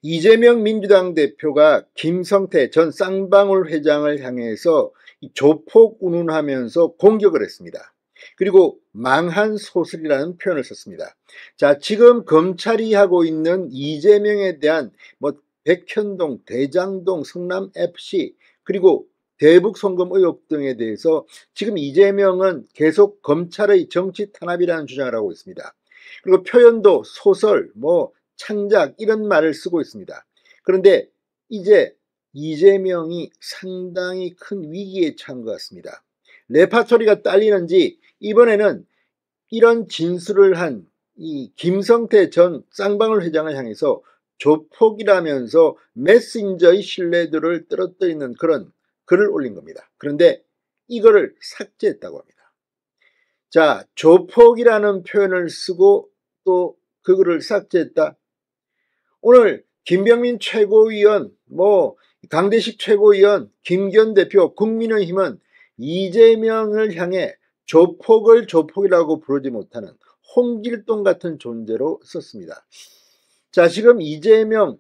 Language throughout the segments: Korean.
이재명 민주당 대표가 김성태 전 쌍방울 회장을 향해서 조폭 운운하면서 공격을 했습니다. 그리고 망한 소설이라는 표현을 썼습니다. 자, 지금 검찰이 하고 있는 이재명에 대한 백현동, 대장동, 성남FC 그리고 대북 송금 의혹 등에 대해서 지금 이재명은 계속 검찰의 정치 탄압이라는 주장을 하고 있습니다. 그리고 표현도 소설, 창작 이런 말을 쓰고 있습니다. 그런데 이제 이재명이 상당히 큰 위기에 처한 것 같습니다. 레파토리가 딸리는지 이번에는 이런 진술을 한 이 김성태 전 쌍방울 회장을 향해서 조폭이라면서 메신저의 신뢰도를 떨어뜨리는 그런 글을 올린 겁니다. 그런데 이거를 삭제했다고 합니다. 자, 조폭이라는 표현을 쓰고 또 그 글을 삭제했다. 오늘 김병민 최고위원, 강대식 최고위원, 김기현 대표, 국민의힘은 이재명을 향해 조폭을 조폭이라고 부르지 못하는 홍길동 같은 존재로 썼습니다. 자, 지금 이재명,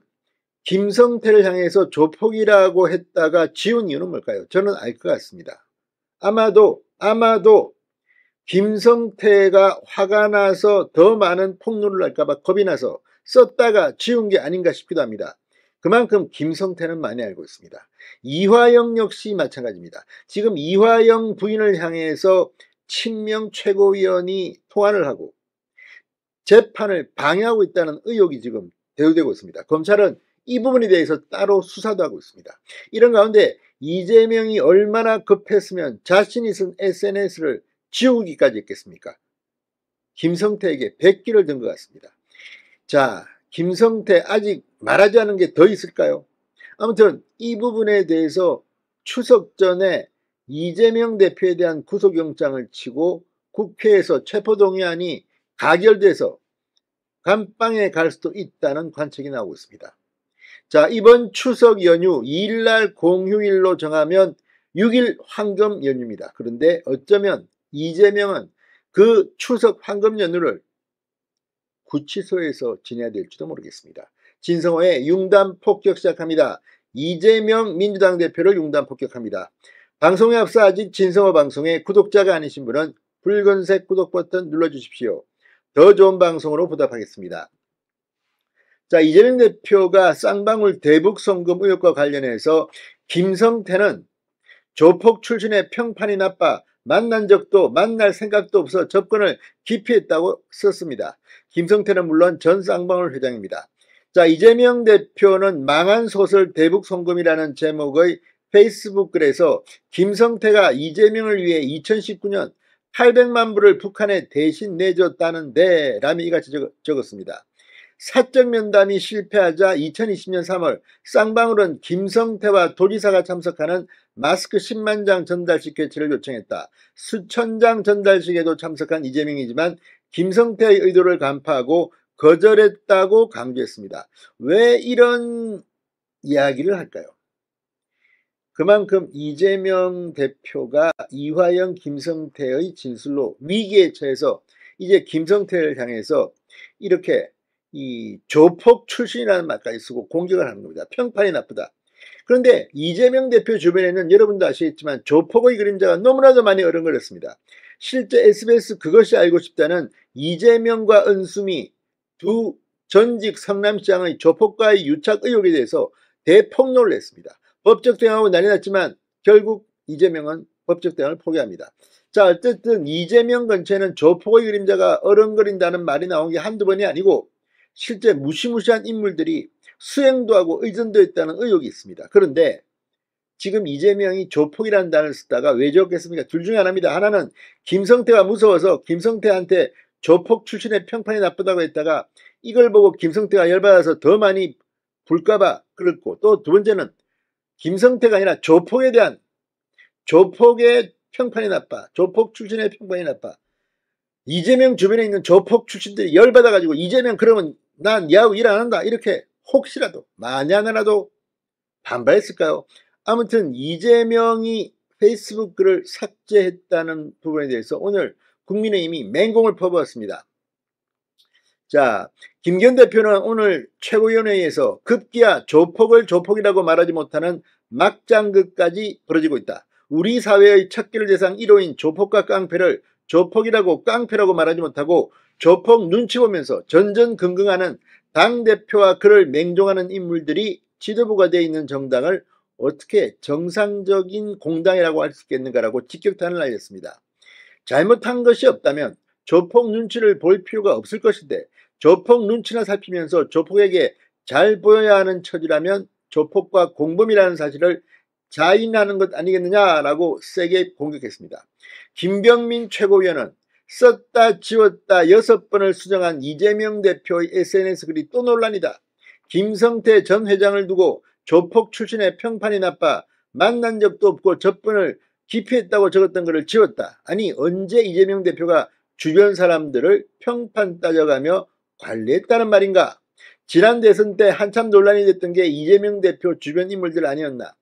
김성태를 향해서 조폭이라고 했다가 지운 이유는 뭘까요? 저는 알 것 같습니다. 아마도 김성태가 화가 나서 더 많은 폭로를 할까봐 겁이 나서 썼다가 지운 게 아닌가 싶기도 합니다. 그만큼 김성태는 많이 알고 있습니다. 이화영 역시 마찬가지입니다. 지금 이화영 부인을 향해서 친명 최고위원이 통화를 하고 재판을 방해하고 있다는 의혹이 지금 대두되고 있습니다. 검찰은 이 부분에 대해서 따로 수사도 하고 있습니다. 이런 가운데 이재명이 얼마나 급했으면 자신이 쓴 SNS를 지우기까지 했겠습니까? 김성태에게 백기를 든 것 같습니다. 자, 김성태 아직 말하지 않은 게 더 있을까요? 아무튼 이 부분에 대해서 추석 전에 이재명 대표에 대한 구속영장을 치고 국회에서 체포동의안이 가결돼서 감방에 갈 수도 있다는 관측이 나오고 있습니다. 자, 이번 추석 연휴 2일날 공휴일로 정하면 6일 황금 연휴입니다. 그런데 어쩌면 이재명은 그 추석 황금 연휴를 구치소에서 지내야 될지도 모르겠습니다. 진성호의 융단 폭격 시작합니다. 이재명 민주당 대표를 융단 폭격합니다. 방송에 앞서 아직 진성호 방송에 구독자가 아니신 분은 붉은색 구독 버튼 눌러주십시오. 더 좋은 방송으로 보답하겠습니다. 자, 이재명 대표가 쌍방울 대북 송금 의혹과 관련해서 김성태는 조폭 출신의 평판이 나빠 만난 적도 만날 생각도 없어 접근을 기피했다고 썼습니다. 김성태는 물론 전 쌍방울 회장입니다. 자, 이재명 대표는 망한 소설 대북 송금이라는 제목의 페이스북 글에서 김성태가 이재명을 위해 2019년 800만 불을 북한에 대신 내줬다는데 라며 이같이 적었습니다. 사적 면담이 실패하자 2020년 3월 쌍방울은 김성태와 도지사가 참석하는 마스크 10만 장 전달식 개최를 요청했다. 수천 장 전달식에도 참석한 이재명이지만 김성태의 의도를 간파하고 거절했다고 강조했습니다. 왜 이런 이야기를 할까요? 그만큼 이재명 대표가 이화영, 김성태의 진술로 위기에 처해서 이제 김성태를 향해서 이렇게 이 조폭 출신이라는 말까지 쓰고 공격을 하는 겁니다. 평판이 나쁘다. 그런데 이재명 대표 주변에는 여러분도 아시겠지만 조폭의 그림자가 너무나도 많이 어른거렸습니다. 실제 SBS 그것이 알고 싶다는 이재명과 은수미 두 전직 성남시장의 조폭과의 유착 의혹에 대해서 대폭로를 했습니다. 법적 대응하고 난리 났지만 결국 이재명은 법적 대응을 포기합니다. 자, 어쨌든 이재명 근처에는 조폭의 그림자가 어른거린다는 말이 나온 게 한두 번이 아니고 실제 무시무시한 인물들이 수행도 하고 의존도 했다는 의혹이 있습니다. 그런데 지금 이재명이 조폭이라는 단어를 쓰다가 왜 적겠습니까? 둘 중에 하나입니다. 하나는 김성태가 무서워서 김성태한테 조폭 출신의 평판이 나쁘다고 했다가 이걸 보고 김성태가 열받아서 더 많이 불까봐 그랬고, 또 두 번째는 김성태가 아니라 조폭에 대한 조폭의 평판이 나빠, 조폭 출신의 평판이 나빠. 이재명 주변에 있는 조폭 출신들이 열받아가지고 이재명 그러면 난 야하고 일 안 한다 이렇게 혹시라도 만약이라도 반발했을까요? 아무튼 이재명이 페이스북 글을 삭제했다는 부분에 대해서 오늘 국민의힘이 맹공을 퍼부었습니다. 자, 김기현 대표는 오늘 최고위원회에서 급기야 조폭을 조폭이라고 말하지 못하는 막장극까지 벌어지고 있다. 우리 사회의 척결 대상 1호인 조폭과 깡패를 조폭이라고 깡패라고 말하지 못하고 조폭 눈치 보면서 전전긍긍하는 당대표와 그를 맹종하는 인물들이 지도부가 되어 있는 정당을 어떻게 정상적인 공당이라고 할 수 있겠는가라고 직격탄을 날렸습니다. 잘못한 것이 없다면 조폭 눈치를 볼 필요가 없을 것인데 조폭 눈치나 살피면서 조폭에게 잘 보여야 하는 처지라면 조폭과 공범이라는 사실을 자인하는 것 아니겠느냐라고 세게 공격했습니다. 김병민 최고위원은 썼다 지웠다 6번을 수정한 이재명 대표의 SNS 글이 또 논란이다. 김성태 전 회장을 두고 조폭 출신의 평판이 나빠 만난 적도 없고 접근을 기피했다고 적었던 글을 지웠다. 아니 언제 이재명 대표가 주변 사람들을 평판 따져가며 관리했다는 말인가? 지난 대선 때 한참 논란이 됐던 게 이재명 대표 주변 인물들 아니었나?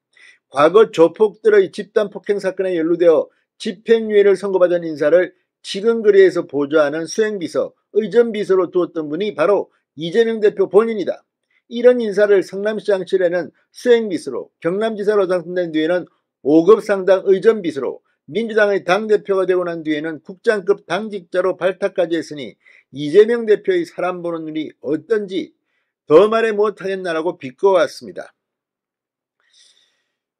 과거 조폭들의 집단 폭행 사건에 연루되어 집행유예를 선고받은 인사를 지근거리에서 보좌하는 수행비서, 의전비서로 두었던 분이 바로 이재명 대표 본인이다. 이런 인사를 성남시장실에는 수행비서로, 경남지사로 당선된 뒤에는 5급 상당 의전비서로, 민주당의 당대표가 되고 난 뒤에는 국장급 당직자로 발탁까지 했으니 이재명 대표의 사람 보는 눈이 어떤지 더 말해 못하겠나라고 비꼬았습니다.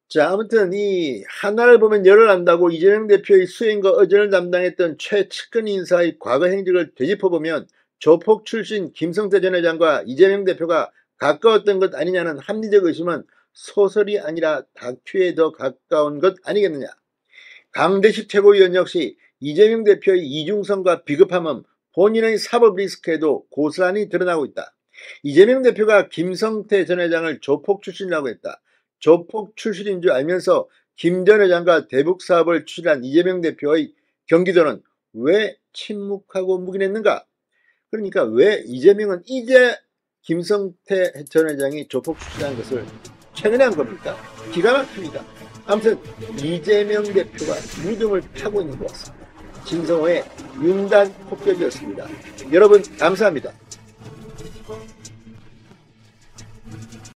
자, 아무튼 이 하나를 보면 열을 안다고 이재명 대표의 수행과 의전을 담당했던 최측근 인사의 과거 행적을 되짚어보면 조폭 출신 김성태 전 회장과 이재명 대표가 가까웠던 것 아니냐는 합리적 의심은 소설이 아니라 다큐에 더 가까운 것 아니겠느냐. 강대식 최고위원 역시 이재명 대표의 이중성과 비겁함은 본인의 사법 리스크에도 고스란히 드러나고 있다. 이재명 대표가 김성태 전 회장을 조폭 출신이라고 했다. 조폭 출신인 줄 알면서 김 전 회장과 대북 사업을 추진한 이재명 대표의 경기도는 왜 침묵하고 묵인했는가? 그러니까 왜 이재명은 이제 김성태 전 회장이 조폭 출신한 것을 최근에 한 겁니까? 기가 막힙니다. 아무튼 이재명 대표가 무덤을 타고 있는 것 같습니다. 진성호의 융단 폭격이었습니다. 여러분 감사합니다.